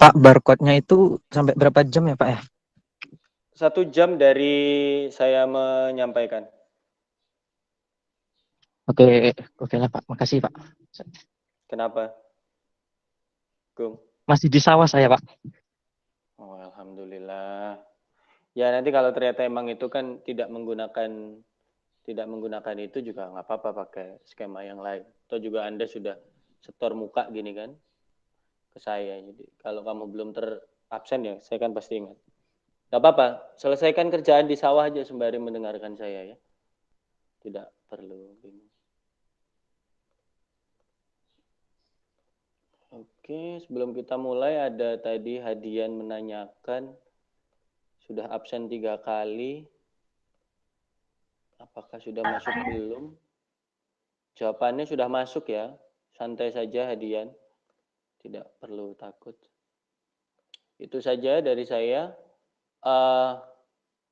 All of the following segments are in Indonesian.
Pak, barcode-nya itu sampai berapa jam ya Pak ya? 1 jam dari saya menyampaikan. Oke lah Pak, makasih Pak. Kenapa, Gung? Masih di sawah saya Pak. Oh, alhamdulillah. Ya nanti kalau ternyata emang itu kan tidak menggunakan itu juga nggak apa-apa pakai skema yang lain. Atau juga Anda sudah setor muka gini kan ke saya. Jadi kalau kamu belum terabsen ya, saya kan pasti ingat. Nggak apa-apa, selesaikan kerjaan di sawah aja sembari mendengarkan saya ya. Tidak perlu bingung. Oke, sebelum kita mulai ada tadi Hadian menanyakan sudah absen 3 kali. Apakah sudah masuk belum? Jawabannya sudah masuk ya. Santai saja Hadian. Tidak perlu takut. Itu saja dari saya.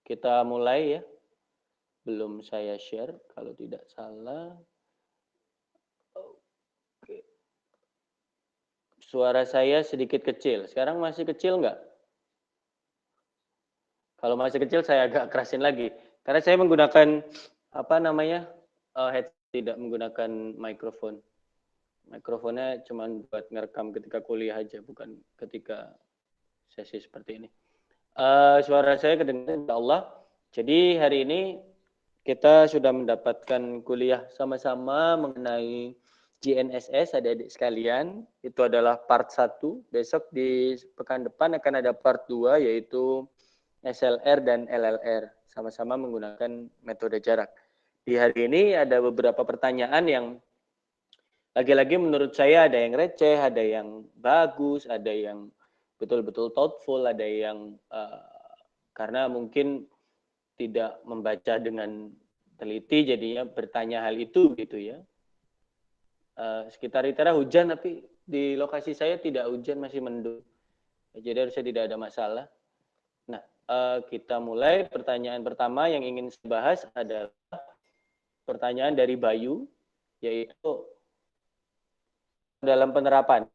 Kita mulai ya. Belum saya share kalau tidak salah. Oke. Suara saya sedikit kecil. Sekarang masih kecil nggak? Kalau masih kecil saya agak kerasin lagi. Karena saya menggunakan headset, tidak menggunakan mikrofon. Mikrofonnya cuma buat ngerekam ketika kuliah aja, bukan ketika sesi seperti ini. Suara saya kedengaran insya Allah. Jadi hari ini kita sudah mendapatkan kuliah sama-sama mengenai GNSS, adik-adik sekalian. Itu adalah part 1. Besok di pekan depan akan ada part 2, yaitu SLR dan LLR. Sama-sama menggunakan metode jarak. Di hari ini ada beberapa pertanyaan yang lagi-lagi menurut saya ada yang receh, ada yang bagus, ada yang betul-betul thoughtful, ada yang karena mungkin tidak membaca dengan teliti jadinya bertanya hal itu gitu ya. Sekitar Itera hujan tapi di lokasi saya tidak hujan, masih mendung. Jadi harusnya tidak ada masalah. Nah, kita mulai. Pertanyaan pertama yang ingin saya bahas adalah pertanyaan dari Bayu, yaitu dalam penerapan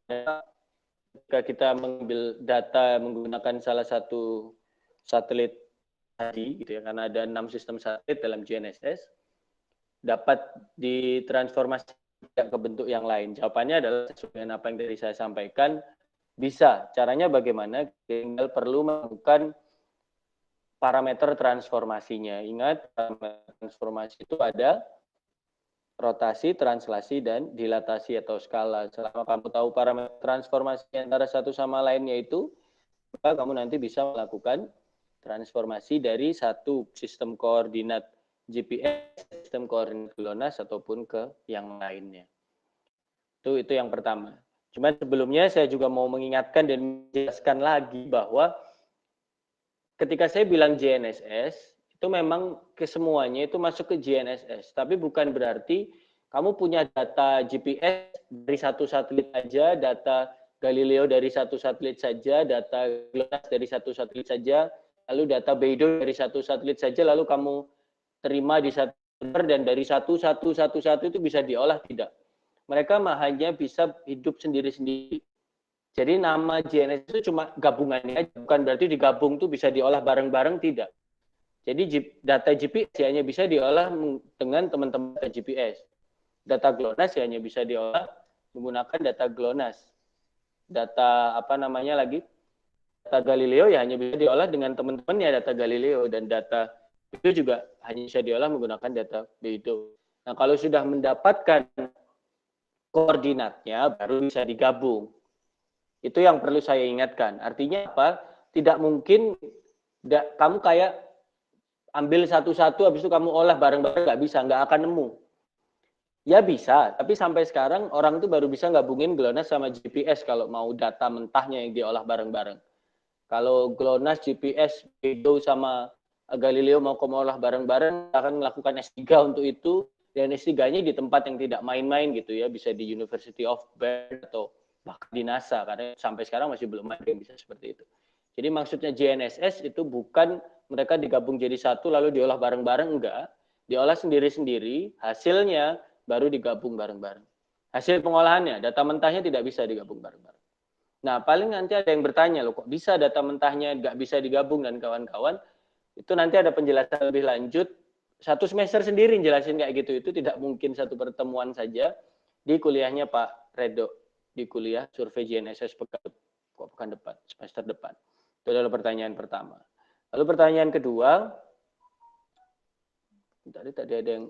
ketika kita mengambil data menggunakan salah satu satelit tadi gitu ya, karena ada 6 sistem satelit dalam GNSS, dapat ditransformasi ke bentuk yang lain. Jawabannya adalah sesuai dengan apa yang tadi saya sampaikan, bisa. Caranya bagaimana? Tinggal perlu melakukan parameter transformasinya. Ingat, parameter transformasi itu ada rotasi, translasi, dan dilatasi atau skala. Selama kamu tahu parameter transformasi antara satu sama lainnya itu, maka kamu nanti bisa melakukan transformasi dari satu sistem koordinat GPS, sistem koordinat GLONASS, ataupun ke yang lainnya. Itu yang pertama. Cuma sebelumnya saya juga mau mengingatkan dan menjelaskan lagi bahwa ketika saya bilang GNSS, itu memang kesemuanya itu masuk ke GNSS. Tapi bukan berarti kamu punya data GPS dari satu satelit saja, data Galileo dari satu satelit saja, data GLONASS dari satu satelit saja, lalu data Beidou dari satu satelit saja, lalu kamu terima di satu server dan dari satu itu bisa diolah, tidak. Mereka hanya bisa hidup sendiri-sendiri. Jadi nama GNSS itu cuma gabungannya aja, bukan berarti digabung tuh bisa diolah bareng-bareng, tidak. Jadi data GPS hanya bisa diolah dengan teman-teman data GPS. Data GLONASS hanya bisa diolah menggunakan data GLONASS. Data data Galileo ya hanya bisa diolah dengan teman-temannya data Galileo, dan data itu juga hanya bisa diolah menggunakan data Beidou. Nah, kalau sudah mendapatkan koordinatnya baru bisa digabung. Itu yang perlu saya ingatkan. Artinya apa? Tidak mungkin kamu kayak ambil satu-satu habis itu kamu olah bareng-bareng, nggak bisa, nggak akan nemu. Ya bisa, tapi sampai sekarang orang itu baru bisa gabungin GLONASS sama GPS kalau mau data mentahnya yang diolah bareng-bareng. Kalau GLONASS, GPS, Beidou sama Galileo mau kamu olah bareng-bareng, akan melakukan S3 untuk itu, dan S3-nya di tempat yang tidak main-main gitu ya, bisa di University of Bern atau bahkan di NASA, karena sampai sekarang masih belum ada yang bisa seperti itu. Jadi maksudnya GNSS itu bukan mereka digabung jadi satu lalu diolah bareng-bareng, enggak. Diolah sendiri-sendiri, hasilnya baru digabung bareng-bareng. Hasil pengolahannya, data mentahnya tidak bisa digabung bareng-bareng. Nah, paling nanti ada yang bertanya, loh kok bisa data mentahnya nggak bisa digabung dan kawan-kawan. Itu nanti ada penjelasan lebih lanjut. Satu semester sendiri jelasin kayak gitu. Itu tidak mungkin satu pertemuan saja di kuliahnya Pak Redo. Di kuliah survei GNSS pekan depan, semester depan. Itu adalah pertanyaan pertama. Lalu pertanyaan kedua, tadi ada yang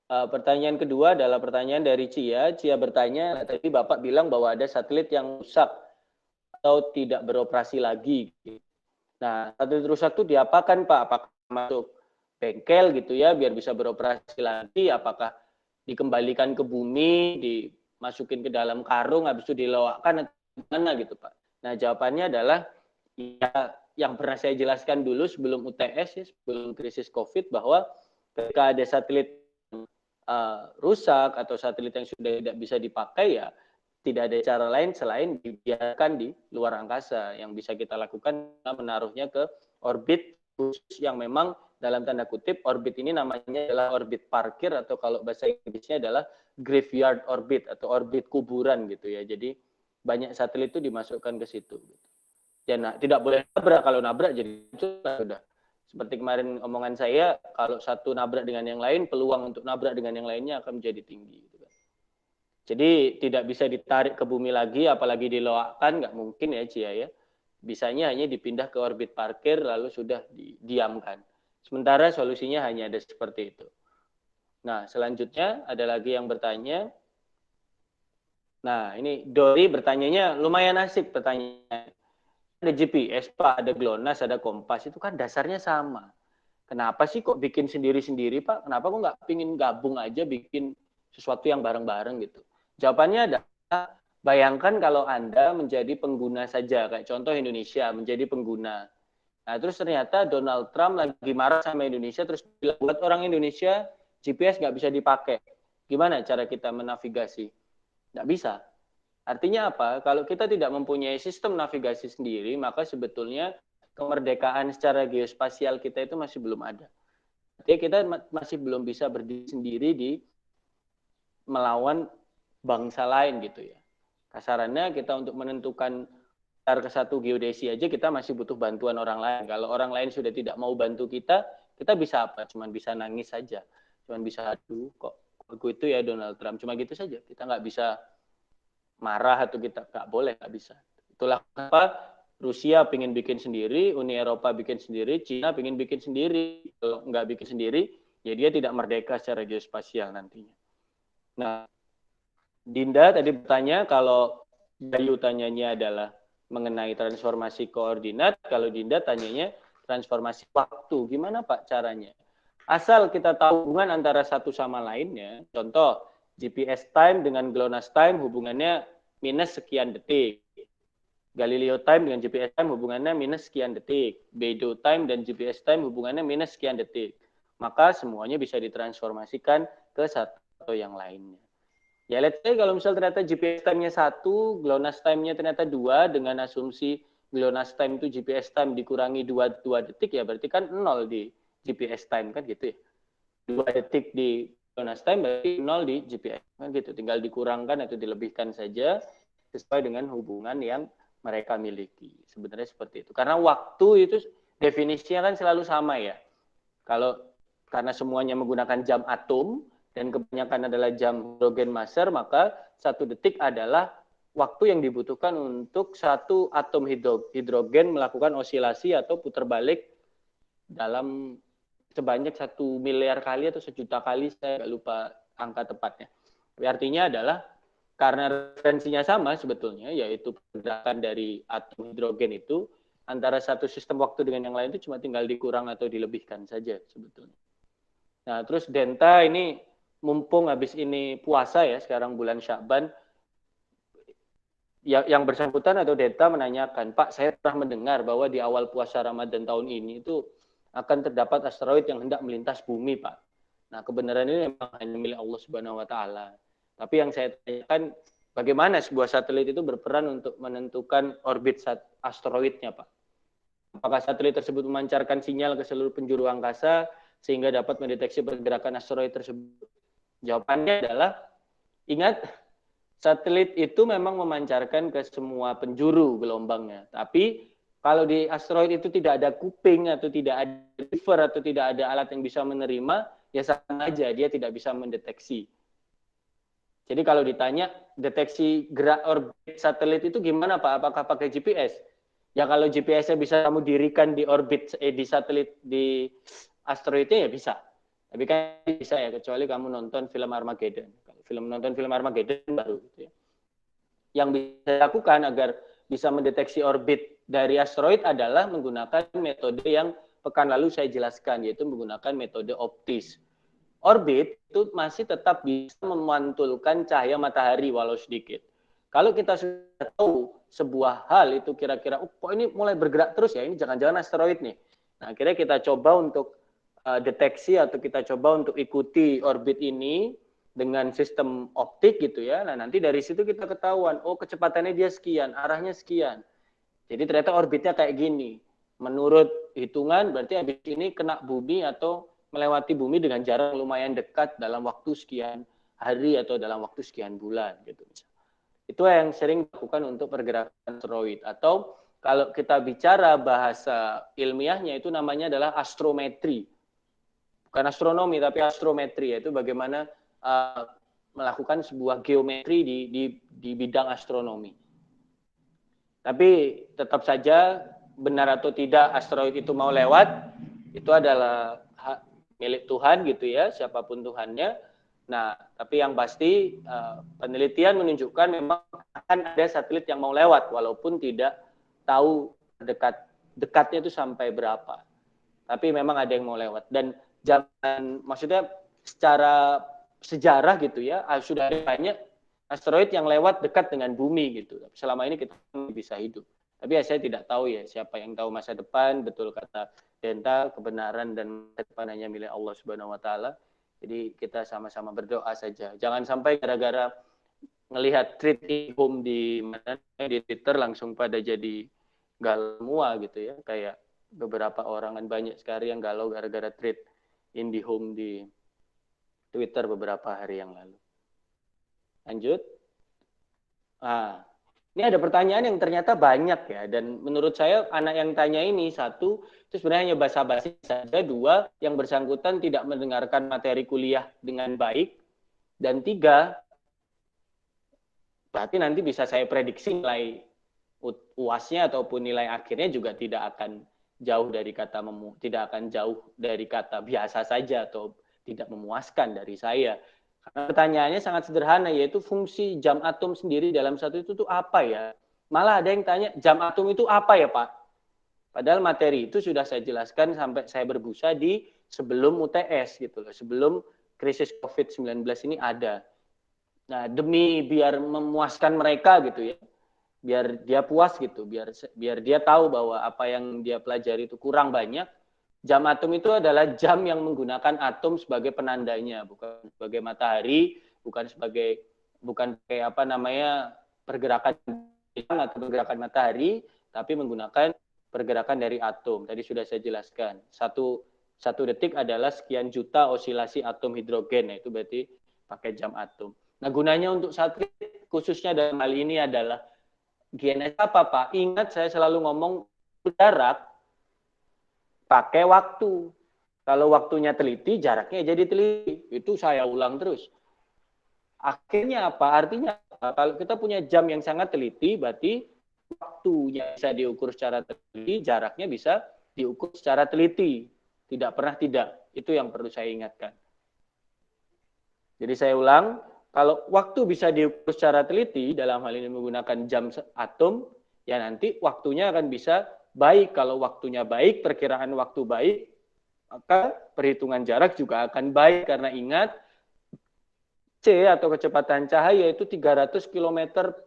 pertanyaan kedua adalah pertanyaan dari Cia. Cia bertanya, tadi Bapak bilang bahwa ada satelit yang rusak atau tidak beroperasi lagi. Nah, satelit rusak itu diapakan Pak? Apakah masuk bengkel gitu ya, biar bisa beroperasi lagi? Apakah dikembalikan ke bumi, dimasukin ke dalam karung, habis itu dilewakkan atau gimana gitu Pak? Nah, jawabannya adalah ya, yang pernah saya jelaskan dulu sebelum UTS, ya, sebelum krisis COVID, bahwa ketika ada satelit rusak atau satelit yang sudah tidak bisa dipakai, ya tidak ada cara lain selain dibiarkan di luar angkasa. Yang bisa kita lakukan menaruhnya ke orbit khusus yang memang dalam tanda kutip orbit ini namanya adalah orbit parkir, atau kalau bahasa Inggrisnya adalah graveyard orbit atau orbit kuburan gitu ya. Jadi banyak satelit itu dimasukkan ke situ. Dan tidak boleh nabrak, kalau nabrak jadi sudah. Seperti kemarin omongan saya, kalau satu nabrak dengan yang lain, peluang untuk nabrak dengan yang lainnya akan menjadi tinggi. Gitu kan. Jadi tidak bisa ditarik ke bumi lagi, apalagi diloakkan, nggak mungkin ya Cia ya. Bisanya hanya dipindah ke orbit parkir, lalu sudah didiamkan. Sementara solusinya hanya ada seperti itu. Nah, selanjutnya ada lagi yang bertanya. Nah, ini Dori bertanyanya lumayan asik pertanyaannya. Ada GPS, Pak, ada GLONASS, ada Kompas, itu kan dasarnya sama. Kenapa sih kok bikin sendiri-sendiri, Pak? Kenapa kok nggak pingin gabung aja, bikin sesuatu yang bareng-bareng gitu? Jawabannya adalah, bayangkan kalau Anda menjadi pengguna saja, kayak contoh Indonesia, menjadi pengguna. Nah, terus ternyata Donald Trump lagi marah sama Indonesia, terus bilang, buat orang Indonesia, GPS nggak bisa dipakai. Gimana cara kita menavigasi? Nggak bisa. Artinya apa? Kalau kita tidak mempunyai sistem navigasi sendiri, maka sebetulnya kemerdekaan secara geospasial kita itu masih belum ada. Artinya kita masih belum bisa berdiri sendiri di melawan bangsa lain gitu ya. Kasarannya kita untuk menentukan ke satu geodesi aja kita masih butuh bantuan orang lain. Kalau orang lain sudah tidak mau bantu kita bisa apa? Cuman bisa nangis saja. Cuman bisa, aduh kok itu ya Donald Trump. Cuma gitu saja. Kita nggak bisa marah atau kita nggak boleh, nggak bisa. Itulah kenapa Rusia pengen bikin sendiri, Uni Eropa bikin sendiri, Cina pengen bikin sendiri. Kalau nggak bikin sendiri, ya dia tidak merdeka secara geospasial nantinya. Nah, Dinda tadi bertanya, kalau Bayu tanyanya adalah mengenai transformasi koordinat, kalau Dinda tanyanya transformasi waktu. Gimana Pak caranya? Asal kita tahu hubungan antara satu sama lainnya, contoh, GPS time dengan GLONASS time hubungannya minus sekian detik. Galileo time dengan GPS time hubungannya minus sekian detik. Beidou time dan GPS time hubungannya minus sekian detik. Maka semuanya bisa ditransformasikan ke satu atau yang lainnya. Ya let's say kalau misal ternyata GPS time-nya 1, GLONASS time-nya ternyata 2, dengan asumsi GLONASS time itu GPS time dikurangi 2 detik, ya berarti kan 0 di GPS time kan gitu ya. 2 detik di GLONASS time berarti 0 di GPS kan gitu. Tinggal dikurangkan atau dilebihkan saja sesuai dengan hubungan yang mereka miliki. Sebenarnya seperti itu. Karena waktu itu definisinya kan selalu sama ya. Karena semuanya menggunakan jam atom dan kebanyakan adalah jam hidrogen maser, maka 1 detik adalah waktu yang dibutuhkan untuk satu atom hidrogen melakukan osilasi atau putar balik dalam sebanyak 1 miliar kali atau 1 juta kali, saya nggak lupa angka tepatnya. Tapi artinya adalah karena referensinya sama sebetulnya, yaitu pergerakan dari atom hidrogen itu, antara satu sistem waktu dengan yang lain itu cuma tinggal dikurang atau dilebihkan saja sebetulnya. Nah, terus Denta ini mumpung habis ini puasa ya, sekarang bulan Sya'ban, yang bersangkutan atau Denta menanyakan, Pak, saya pernah mendengar bahwa di awal puasa Ramadan tahun ini itu akan terdapat asteroid yang hendak melintas bumi, Pak. Nah, kebenaran ini memang hanya milik Allah Subhanahu wa taala. Tapi yang saya tanyakan, bagaimana sebuah satelit itu berperan untuk menentukan orbit asteroidnya, Pak? Apakah satelit tersebut memancarkan sinyal ke seluruh penjuru angkasa sehingga dapat mendeteksi pergerakan asteroid tersebut? Jawabannya adalah, ingat, Satelit itu memang memancarkan ke semua penjuru gelombangnya. Tapi kalau di asteroid itu tidak ada kuping atau tidak ada receiver atau tidak ada alat yang bisa menerima, ya sama aja dia tidak bisa mendeteksi. Jadi kalau ditanya deteksi gerak orbit satelit itu gimana Pak? Apakah pakai GPS? Ya kalau GPS-nya bisa kamu dirikan di orbit di satelit di asteroidnya ya bisa. Tapi kan bisa ya kecuali kamu nonton film Armageddon. Nonton film Armageddon baru gitu ya. Yang bisa dilakukan agar bisa mendeteksi orbit dari asteroid adalah menggunakan metode yang pekan lalu saya jelaskan, yaitu menggunakan metode optis. Orbit itu masih tetap bisa memantulkan cahaya matahari walau sedikit. Kalau kita sudah tahu sebuah hal itu kira-kira, kok ini mulai bergerak terus ya, ini jangan-jangan asteroid nih. Nah, akhirnya kita coba untuk deteksi atau kita coba untuk ikuti orbit ini dengan sistem optik gitu ya. Nah, nanti dari situ kita ketahuan, oh kecepatannya dia sekian, arahnya sekian. Jadi ternyata orbitnya kayak gini. Menurut hitungan berarti habis ini kena bumi atau melewati bumi dengan jarak lumayan dekat dalam waktu sekian hari atau dalam waktu sekian bulan gitu. Itu yang sering dilakukan untuk pergerakan asteroid. Atau kalau kita bicara bahasa ilmiahnya itu namanya adalah astrometri. Bukan astronomi tapi astrometri, yaitu bagaimana melakukan sebuah geometri di bidang astronomi. Tapi tetap saja benar atau tidak asteroid itu mau lewat, itu adalah hak milik Tuhan gitu ya, siapapun Tuhannya. Nah, tapi yang pasti penelitian menunjukkan memang akan ada satelit yang mau lewat, walaupun tidak tahu dekatnya itu sampai berapa. Tapi memang ada yang mau lewat. Dan maksudnya secara sejarah gitu ya, sudah ada banyak asteroid yang lewat dekat dengan bumi gitu. Selama ini kita bisa hidup. Tapi ya saya tidak tahu ya siapa yang tahu masa depan. Betul kata Denta, kebenaran dan masa depan hanya milik Allah Subhanahu Wa Taala. Jadi kita sama-sama berdoa saja. Jangan sampai gara-gara ngelihat tweet home di Twitter langsung pada jadi galau semua gitu ya. Kayak beberapa orang kan banyak sekali yang galau gara-gara tweet IndiHome di Twitter beberapa hari yang lalu. Lanjut. Nah, ini ada pertanyaan yang ternyata banyak ya, dan menurut saya anak yang tanya ini satu, itu sebenarnya hanya basa-basi saja, dua, yang bersangkutan tidak mendengarkan materi kuliah dengan baik, dan tiga, berarti nanti bisa saya prediksi nilai UAS-nya ataupun nilai akhirnya juga tidak akan jauh dari kata biasa saja atau tidak memuaskan dari saya. Karena pertanyaannya sangat sederhana, yaitu fungsi jam atom sendiri dalam satu itu tuh apa ya? Malah ada yang tanya, jam atom itu apa ya Pak? Padahal materi itu sudah saya jelaskan sampai saya berbusa di sebelum UTS gitu loh, sebelum krisis COVID-19 ini ada. Nah, demi biar memuaskan mereka gitu ya, biar dia puas gitu, biar dia tahu bahwa apa yang dia pelajari itu kurang banyak. Jam atom itu adalah jam yang menggunakan atom sebagai penandanya, bukan sebagai matahari, bukan kayak apa namanya pergerakan atau pergerakan matahari, tapi menggunakan pergerakan dari atom. Tadi sudah saya jelaskan. Satu detik adalah sekian juta osilasi atom hidrogen, itu berarti pakai jam atom. Nah, gunanya untuk satelit khususnya dalam hal ini adalah GNSS apa Pak? Ingat saya selalu ngomong jarak pakai waktu. Kalau waktunya teliti, jaraknya jadi teliti. Itu saya ulang terus. Akhirnya apa? Artinya apa? Kalau kita punya jam yang sangat teliti, berarti waktunya bisa diukur secara teliti, jaraknya bisa diukur secara teliti. Tidak pernah tidak. Itu yang perlu saya ingatkan. Jadi saya ulang, kalau waktu bisa diukur secara teliti, dalam hal ini menggunakan jam atom, ya nanti waktunya akan bisa baik. Kalau waktunya baik, perkiraan waktu baik, maka perhitungan jarak juga akan baik. Karena ingat, C atau kecepatan cahaya itu 300 km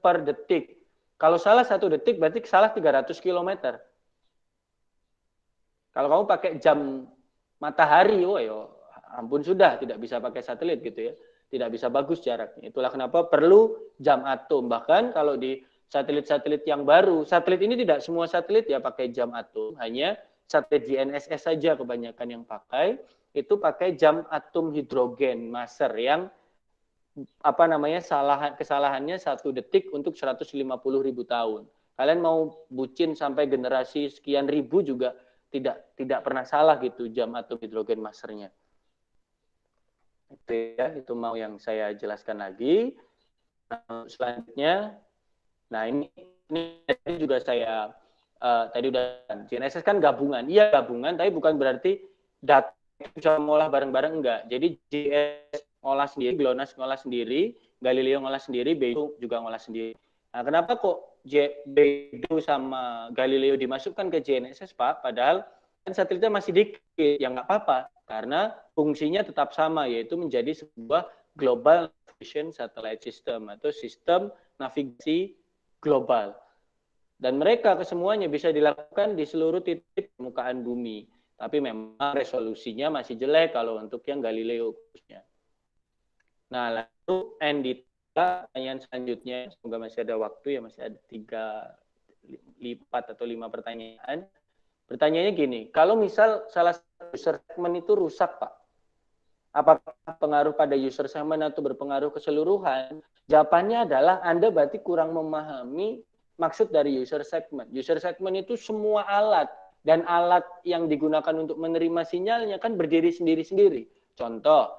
per detik. Kalau salah 1 detik, berarti salah 300 km. Kalau kamu pakai jam matahari, oh ya ampun sudah, tidak bisa pakai satelit gitu ya. Tidak bisa bagus jaraknya. Itulah kenapa perlu jam atom. Bahkan kalau di satelit-satelit yang baru, satelit ini tidak semua satelit ya pakai jam atom, hanya satelit GNSS saja kebanyakan yang pakai, itu pakai jam atom hidrogen maser yang kesalahannya 1 detik untuk 150.000 tahun. Kalian mau bucin sampai generasi sekian ribu juga tidak pernah salah gitu jam atom hidrogen masernya. Itu ya, itu mau yang saya jelaskan lagi. Nah, selanjutnya, nah ini juga saya tadi udah GNSS kan gabungan. Iya gabungan, tapi bukan berarti data bisa mengolah bareng-bareng enggak. Jadi GNSS ngolah sendiri, GLONASS ngolah sendiri, Galileo ngolah sendiri, Beidou juga ngolah sendiri. Nah, kenapa kok Beidou sama Galileo dimasukkan ke GNSS, Pak? Padahal kan satelitnya masih dikit, ya nggak apa-apa. Karena fungsinya tetap sama, yaitu menjadi sebuah Global Navigation Satellite System atau sistem navigasi global. Dan mereka kesemuanya bisa dilakukan di seluruh titik permukaan bumi. Tapi memang resolusinya masih jelek kalau untuk yang Galileo khususnya. Nah, lalu pertanyaan selanjutnya, semoga masih ada waktu ya, masih ada 4 atau 5 pertanyaan. Pertanyaannya gini, kalau misal salah satu user segmen itu rusak, Pak, apakah pengaruh pada user segmen atau berpengaruh keseluruhan? Jawabannya adalah Anda berarti kurang memahami maksud dari user segment. User segment itu semua alat, dan alat yang digunakan untuk menerima sinyalnya kan berdiri sendiri-sendiri. Contoh,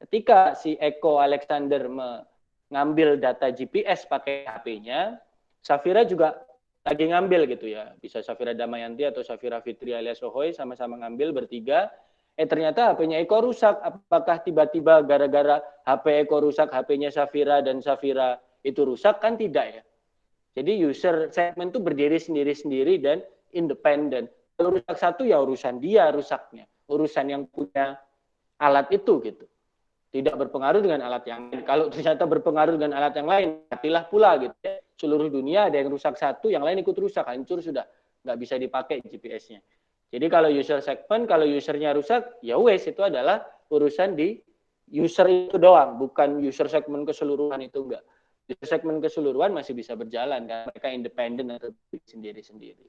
ketika si Eko Alexander mengambil data GPS pakai HP-nya, Safira juga lagi ngambil gitu ya. Bisa Safira Damayanti atau Safira Fitri alias Sohoy sama-sama ngambil bertiga. Ternyata HP-nya Eko rusak. Apakah tiba-tiba gara-gara HP Eko rusak, HP-nya Safira dan Safira itu rusak? Kan tidak ya. Jadi user segmen itu berdiri sendiri-sendiri dan independen. Kalau rusak satu ya urusan dia rusaknya. Urusan yang punya alat itu gitu. Tidak berpengaruh dengan alat yang lain. Kalau ternyata berpengaruh dengan alat yang lain, matilah pula gitu ya. Seluruh dunia ada yang rusak satu, yang lain ikut rusak, hancur sudah. Nggak bisa dipakai GPS-nya. Jadi kalau user segment, kalau usernya rusak, ya wes itu adalah urusan di user itu doang, bukan user segmen keseluruhan itu enggak. User segmen keseluruhan masih bisa berjalan, karena mereka independen atau sendiri-sendiri.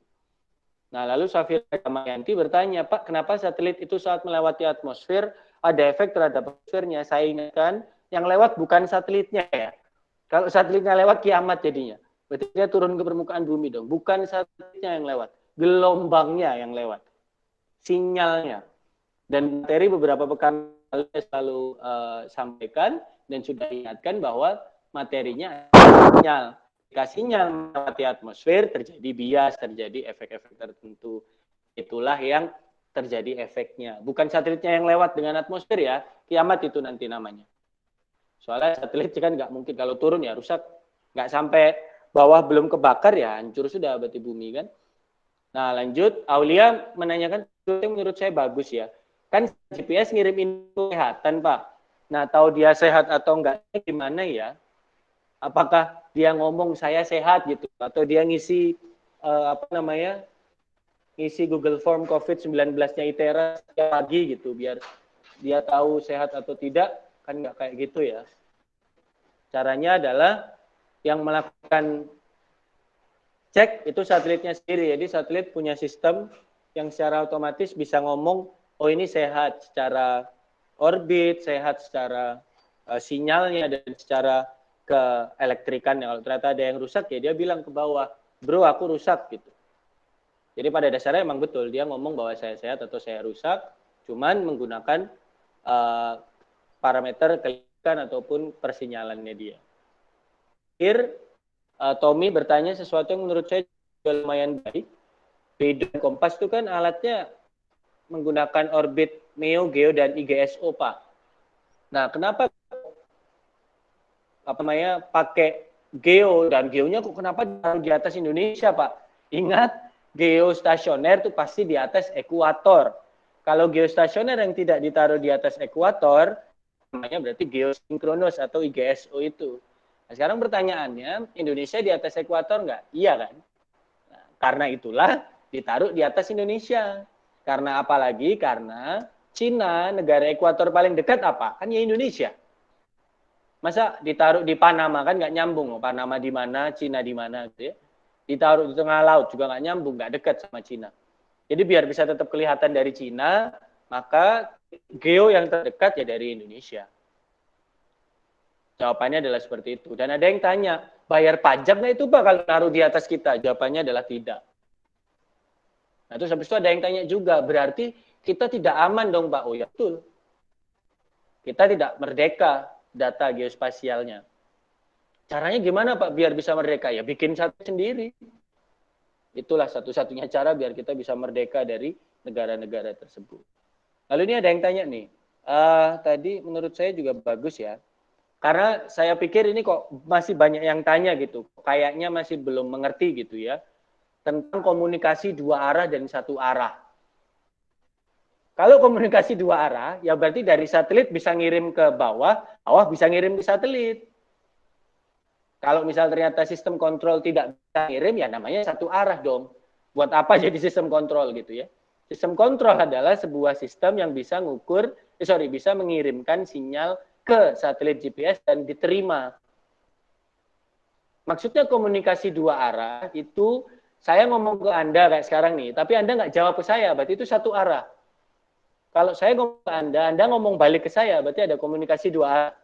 Nah, lalu Safira Damayanti bertanya, Pak, kenapa satelit itu saat melewati atmosfer ada efek terhadap atmosfernya? Saya ingatkan, yang lewat bukan satelitnya ya. Kalau satelitnya lewat kiamat jadinya. Berarti dia turun ke permukaan bumi dong. Bukan satelitnya yang lewat, gelombangnya yang lewat. Sinyalnya. Dan materi beberapa pekan lalu selalu sampaikan dan sudah ingatkan bahwa materinya sinyal. Jika sinyal melewati atmosfer, terjadi bias, terjadi efek-efek tertentu. Itulah yang terjadi efeknya. Bukan satelitnya yang lewat dengan atmosfer ya, kiamat itu nanti namanya. Soalnya satelit kan nggak mungkin kalau turun ya rusak. Nggak sampai bawah belum kebakar ya hancur sudah berarti bumi kan. Nah lanjut, Aulia menanyakan yang menurut saya bagus ya. Kan GPS ngirim info kesehatan Pak. Nah tahu dia sehat atau enggak gimana ya? Apakah dia ngomong saya sehat gitu atau dia ngisi ngisi Google Form COVID-19-nya ITERA setiap pagi gitu biar dia tahu sehat atau tidak, kan nggak kayak gitu ya. Caranya adalah yang melakukan cek itu satelitnya sendiri. Jadi satelit punya sistem yang secara otomatis bisa ngomong, oh ini sehat secara orbit, sehat secara sinyalnya dan secara keelektrikan. Kalau ternyata ada yang rusak ya dia bilang ke bawah, bro aku rusak gitu. Jadi pada dasarnya emang betul dia ngomong bahwa saya sehat atau saya rusak, cuman menggunakan parameter kelistrikan ataupun persinyalannya dia. Akhir Tommy bertanya sesuatu yang menurut saya juga lumayan baik. Beidou dan Kompas itu kan alatnya menggunakan orbit MEO, GEO dan IGSO Pak. Nah kenapa pakai geo dan geonya kok kenapa di atas Indonesia Pak? Ingat geostasioner itu pasti di atas ekuator. Kalau geostasioner yang tidak ditaruh di atas ekuator namanya berarti geosinkronos atau IGSO itu. Nah, sekarang pertanyaannya Indonesia di atas ekuator nggak? Iya kan? Nah, karena itulah ditaruh di atas Indonesia. Karena apalagi karena Cina negara ekuator paling dekat apa? Kan ya Indonesia. Masa ditaruh di Panama kan nggak nyambung, Panama di mana, Cina di mana gitu ya. Ditaruh di tengah laut juga nggak nyambung, nggak dekat sama Cina. Jadi biar bisa tetap kelihatan dari Cina, maka geo yang terdekat ya dari Indonesia. Jawabannya adalah seperti itu. Dan ada yang tanya, bayar pajak nggak itu Pak kalau naruh di atas kita? Jawabannya adalah tidak. Nah, terus habis itu ada yang tanya juga, berarti kita tidak aman dong Pak? Oh ya betul. Kita tidak merdeka data geospasialnya. Caranya gimana Pak biar bisa merdeka? Ya bikin satu sendiri. Itulah satu-satunya cara biar kita bisa merdeka dari negara-negara tersebut. Lalu ini ada yang tanya nih, tadi menurut saya juga bagus ya. Karena saya pikir ini kok masih banyak yang tanya gitu. Kayaknya masih belum mengerti gitu ya. Tentang komunikasi dua arah dan satu arah. Kalau komunikasi dua arah, ya berarti dari satelit bisa ngirim ke bawah, bawah bisa ngirim ke satelit. Kalau misal ternyata sistem kontrol tidak bisa ngirim, ya namanya satu arah dong. Buat apa jadi sistem kontrol gitu ya? Sistem kontrol adalah sebuah sistem yang bisa bisa mengirimkan sinyal ke satelit GPS dan diterima. Maksudnya komunikasi dua arah itu saya ngomong ke Anda kayak sekarang nih, tapi Anda nggak jawab ke saya, berarti itu satu arah. Kalau saya ngomong ke Anda ngomong balik ke saya, berarti ada komunikasi dua arah.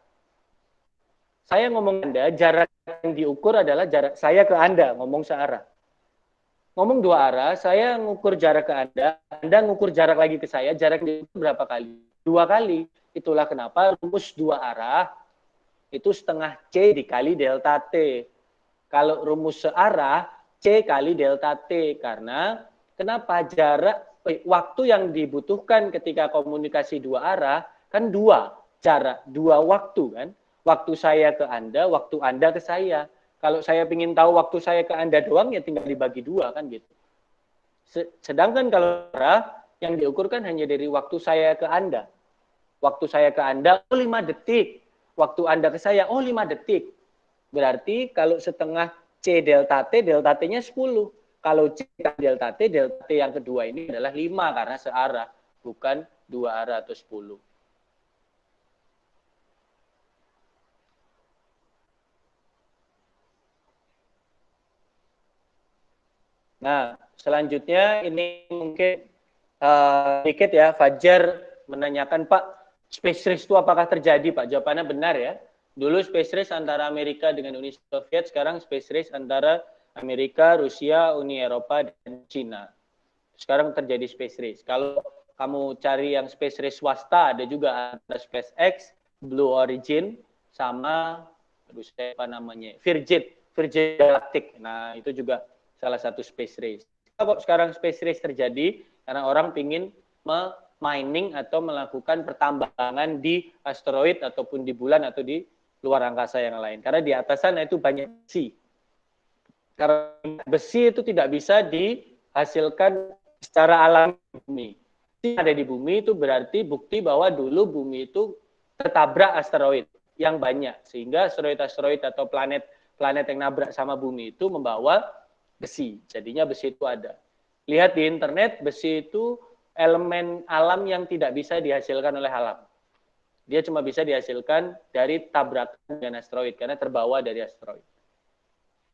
Saya ngomong ke Anda, jarak yang diukur adalah jarak saya ke Anda, ngomong searah. Ngomong dua arah, saya ngukur jarak ke Anda ngukur jarak lagi ke saya, jarak diukur berapa kali? 2 kali. Itulah kenapa rumus dua arah itu setengah C dikali delta T. Kalau rumus searah, C kali delta T. Karena kenapa waktu yang dibutuhkan ketika komunikasi dua arah kan dua waktu kan. Waktu saya ke Anda, waktu Anda ke saya. Kalau saya ingin tahu waktu saya ke Anda doang, ya tinggal dibagi dua kan gitu. Sedangkan kalau arah yang diukurkan hanya dari waktu saya ke Anda. Waktu saya ke Anda, 5 detik. Waktu Anda ke saya, 5 detik. Berarti kalau setengah C delta T-nya 10. Kalau C delta T yang kedua ini adalah 5 karena searah, bukan dua arah atau 10. Nah, selanjutnya ini mungkin sedikit ya, Fajar menanyakan, Pak, space race itu apakah terjadi, Pak? Jawabannya benar ya. Dulu space race antara Amerika dengan Uni Soviet, sekarang space race antara Amerika, Rusia, Uni Eropa, dan Cina. Sekarang terjadi space race. Kalau kamu cari yang space race swasta, ada juga ada SpaceX, Blue Origin, sama Virgin Galactic. Nah, itu juga salah satu space race. Kok sekarang space race terjadi? Karena orang ingin mining atau melakukan pertambangan di asteroid ataupun di bulan atau di luar angkasa yang lain. Karena di atas sana itu banyak besi. Karena besi itu tidak bisa dihasilkan secara alami di bumi. Yang ada di bumi itu berarti bukti bahwa dulu bumi itu tertabrak asteroid yang banyak. Sehingga asteroid-asteroid atau planet yang nabrak sama bumi itu membawa besi. Jadinya besi itu ada. Lihat di internet, besi itu elemen alam yang tidak bisa dihasilkan oleh alam. Dia cuma bisa dihasilkan dari tabrakan dengan asteroid, karena terbawa dari asteroid.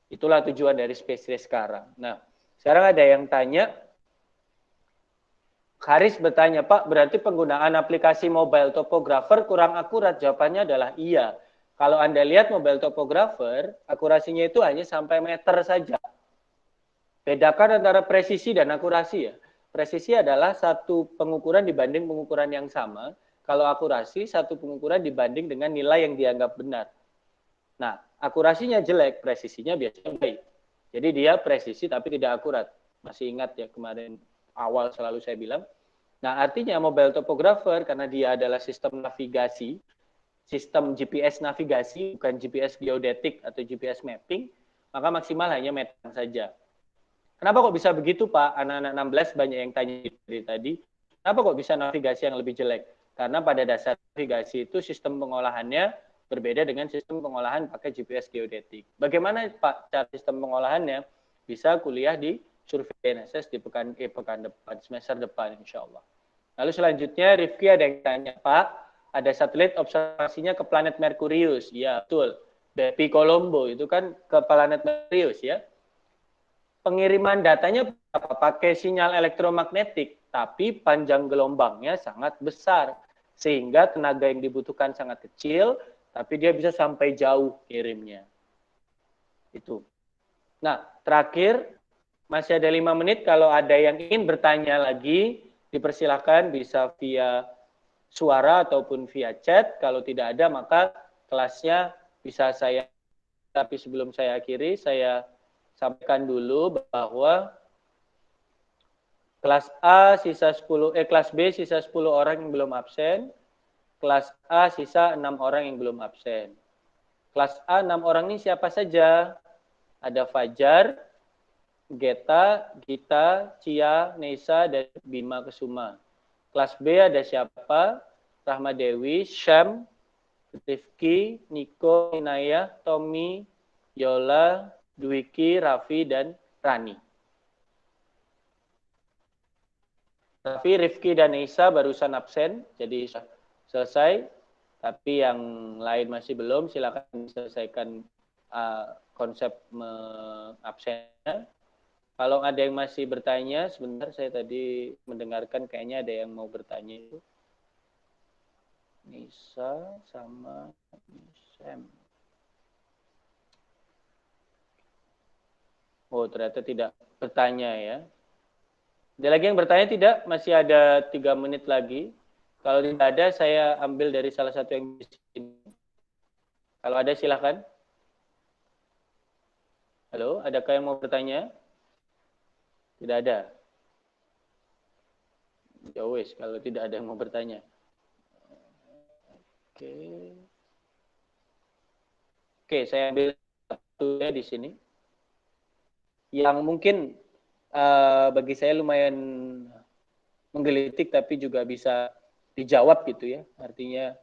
Itulah tujuan dari space race sekarang. Nah, sekarang ada yang tanya, Haris bertanya, Pak, berarti penggunaan aplikasi mobile topographer kurang akurat? Jawabannya adalah iya. Kalau Anda lihat mobile topographer, akurasinya itu hanya sampai meter saja. Bedakan antara presisi dan akurasi ya. Presisi adalah satu pengukuran dibanding pengukuran yang sama. Kalau akurasi, satu pengukuran dibanding dengan nilai yang dianggap benar. Nah, akurasinya jelek, presisinya biasanya baik. Jadi dia presisi tapi tidak akurat. Masih ingat ya kemarin awal selalu saya bilang. Nah, artinya mobile topographer karena dia adalah sistem navigasi, sistem GPS navigasi, bukan GPS geodetik atau GPS mapping, maka maksimal hanya meter saja. Kenapa kok bisa begitu, Pak? Anak-anak 16 banyak yang tanya dari tadi. Kenapa kok bisa navigasi yang lebih jelek? Karena pada dasar navigasi itu sistem pengolahannya berbeda dengan sistem pengolahan pakai GPS geodetik. Bagaimana, Pak, cara sistem pengolahannya? Bisa kuliah di survei NSS di pekan depan, semester depan, insya Allah. Lalu selanjutnya, Rifki ada yang tanya, Pak, ada satelit observasinya ke planet Merkurius. Ya, betul. Bepi Colombo itu kan ke planet Merkurius, ya. Pengiriman datanya pakai sinyal elektromagnetik, tapi panjang gelombangnya sangat besar, sehingga tenaga yang dibutuhkan sangat kecil, tapi dia bisa sampai jauh kirimnya. Itu. Nah, terakhir, masih ada 5 menit, kalau ada yang ingin bertanya lagi, dipersilahkan bisa via suara ataupun via chat. Kalau tidak ada, maka kelasnya bisa saya, tapi sebelum saya akhiri, saya sampaikan dulu bahwa kelas A sisa 10, kelas B sisa 10 orang yang belum absen, kelas A sisa 6 orang yang belum absen. Kelas A 6 orang ini siapa saja? Ada Fajar, Geta, Gita, Cia, Nesa, dan Bima Kesuma. Kelas B ada siapa? Rahma Dewi, Syam, Rifki, Niko, Inayah, Tommy, Yola, Dwiki, Raffi, dan Rani. Raffi, Rifki, dan Nesa barusan absen, jadi selesai. Tapi yang lain masih belum, silakan selesaikan konsep absennya. Kalau ada yang masih bertanya, sebentar saya tadi mendengarkan kayaknya ada yang mau bertanya itu. Nisa sama Sam. Oh, ternyata tidak bertanya ya. Ada lagi yang bertanya tidak? Masih ada 3 menit lagi. Kalau tidak ada, saya ambil dari salah satu yang di sini. Kalau ada, silakan. Halo, adakah yang mau bertanya? Tidak ada. Ya wes, kalau tidak ada yang mau bertanya. Oke, saya ambil satunya di sini. Yang mungkin bagi saya lumayan menggelitik, tapi juga bisa dijawab gitu ya. Artinya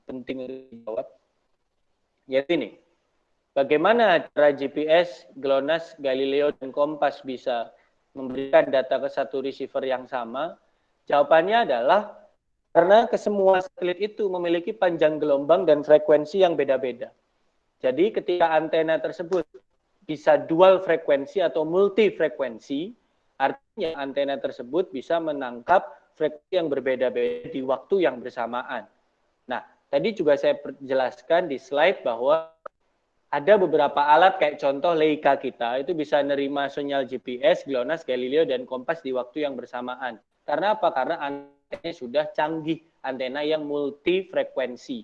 penting untuk dijawab. Yaitu ini. Bagaimana cara GPS, GLONASS, Galileo, dan Kompas bisa memberikan data ke satu receiver yang sama? Jawabannya adalah karena kesemua satelit itu memiliki panjang gelombang dan frekuensi yang beda-beda. Jadi ketika antena tersebut bisa dual frekuensi atau multi frekuensi, artinya antena tersebut bisa menangkap frekuensi yang berbeda-beda di waktu yang bersamaan. Nah, tadi juga saya jelaskan di slide bahwa ada beberapa alat kayak contoh Leica kita itu bisa nerima sinyal GPS, GLONASS, Galileo, dan Kompas di waktu yang bersamaan. Karena apa? Karena antenanya sudah canggih, antena yang multi frekuensi.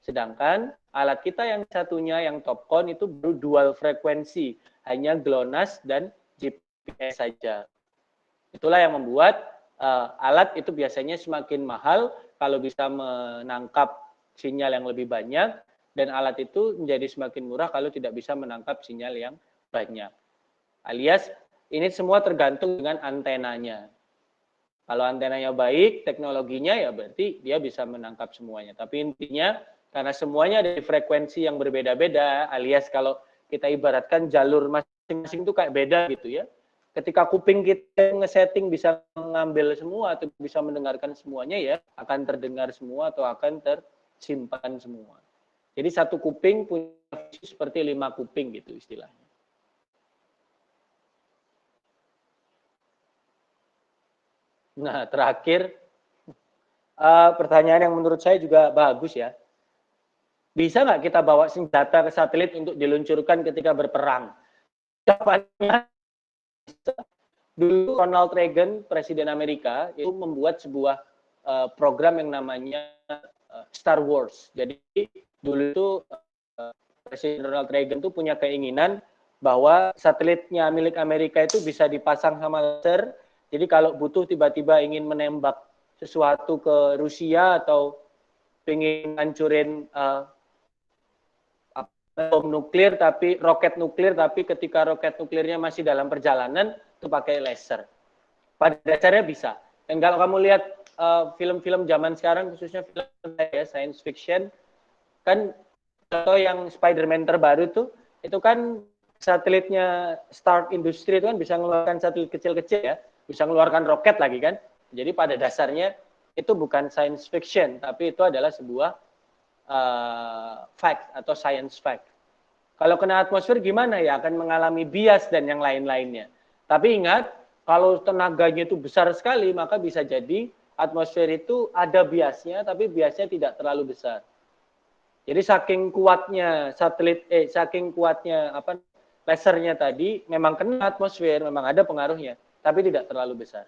Sedangkan alat kita yang satunya yang Topcon itu baru dual frekuensi, hanya GLONASS dan GPS saja. Itulah yang membuat alat itu biasanya semakin mahal kalau bisa menangkap sinyal yang lebih banyak, dan alat itu menjadi semakin murah kalau tidak bisa menangkap sinyal yang banyak. Alias ini semua tergantung dengan antenanya. Kalau antenanya baik, teknologinya ya berarti dia bisa menangkap semuanya. Tapi intinya karena semuanya ada di frekuensi yang berbeda-beda, alias kalau kita ibaratkan jalur masing-masing itu kayak beda gitu ya. Ketika kuping kita ngesetting bisa mengambil semua atau bisa mendengarkan semuanya ya, akan terdengar semua atau akan tersimpan semua. Jadi satu kuping punya seperti 5 kuping gitu istilahnya. Nah, terakhir pertanyaan yang menurut saya juga bagus ya. Bisa nggak kita bawa senjata ke satelit untuk diluncurkan ketika berperang? Jawabannya, dulu Ronald Reagan, Presiden Amerika, itu membuat sebuah program yang namanya Star Wars. Jadi dulu itu Presiden Ronald Reagan itu punya keinginan bahwa satelitnya milik Amerika itu bisa dipasang sama laser. Jadi kalau butuh tiba-tiba ingin menembak sesuatu ke Rusia atau ingin hancurin bom nuklir tapi roket nuklir, tapi ketika roket nuklirnya masih dalam perjalanan itu pakai laser. Pada dasarnya bisa. Dan kalau kamu lihat film-film zaman sekarang, khususnya film science fiction, kan contoh yang Spider-Man terbaru tuh, itu kan satelitnya Stark Industries itu kan bisa mengeluarkan satelit kecil-kecil ya, bisa mengeluarkan roket lagi kan. Jadi pada dasarnya itu bukan science fiction, tapi itu adalah sebuah fact atau science fact. Kalau kena atmosfer gimana ya? Akan mengalami bias dan yang lain-lainnya. Tapi ingat, kalau tenaganya itu besar sekali, maka bisa jadi atmosfer itu ada biasnya, tapi biasnya tidak terlalu besar. Jadi saking kuatnya saking kuatnya lasernya tadi, memang kena atmosfer, memang ada pengaruhnya, tapi tidak terlalu besar.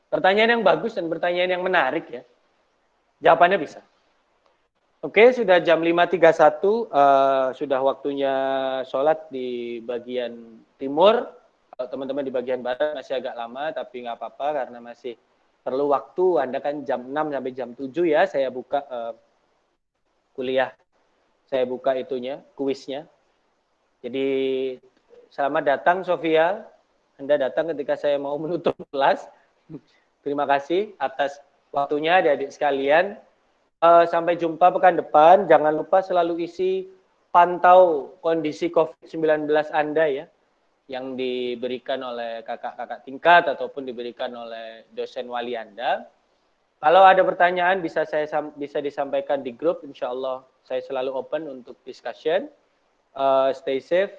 Pertanyaan yang bagus dan pertanyaan yang menarik ya. Jawabannya bisa. Oke, sudah jam 5.31, sudah waktunya sholat di bagian timur. Kalau teman-teman di bagian barat masih agak lama, tapi nggak apa-apa karena masih perlu waktu. Anda kan jam 6 sampai jam 7 ya, saya buka kuliah. Saya buka kuisnya. Jadi selamat datang Sofia. Anda datang ketika saya mau menutup kelas. Terima kasih atas waktunya adik-adik sekalian. Sampai jumpa pekan depan. Jangan lupa selalu isi pantau kondisi COVID-19 Anda ya, yang diberikan oleh kakak-kakak tingkat ataupun diberikan oleh dosen wali Anda. Kalau ada pertanyaan bisa disampaikan di grup. Insya Allah saya selalu open untuk discussion. Stay safe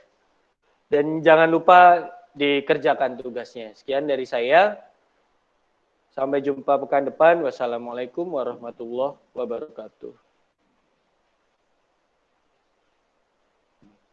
dan jangan lupa dikerjakan tugasnya. Sekian dari saya. Sampai jumpa pekan depan. Wassalamualaikum warahmatullahi wabarakatuh.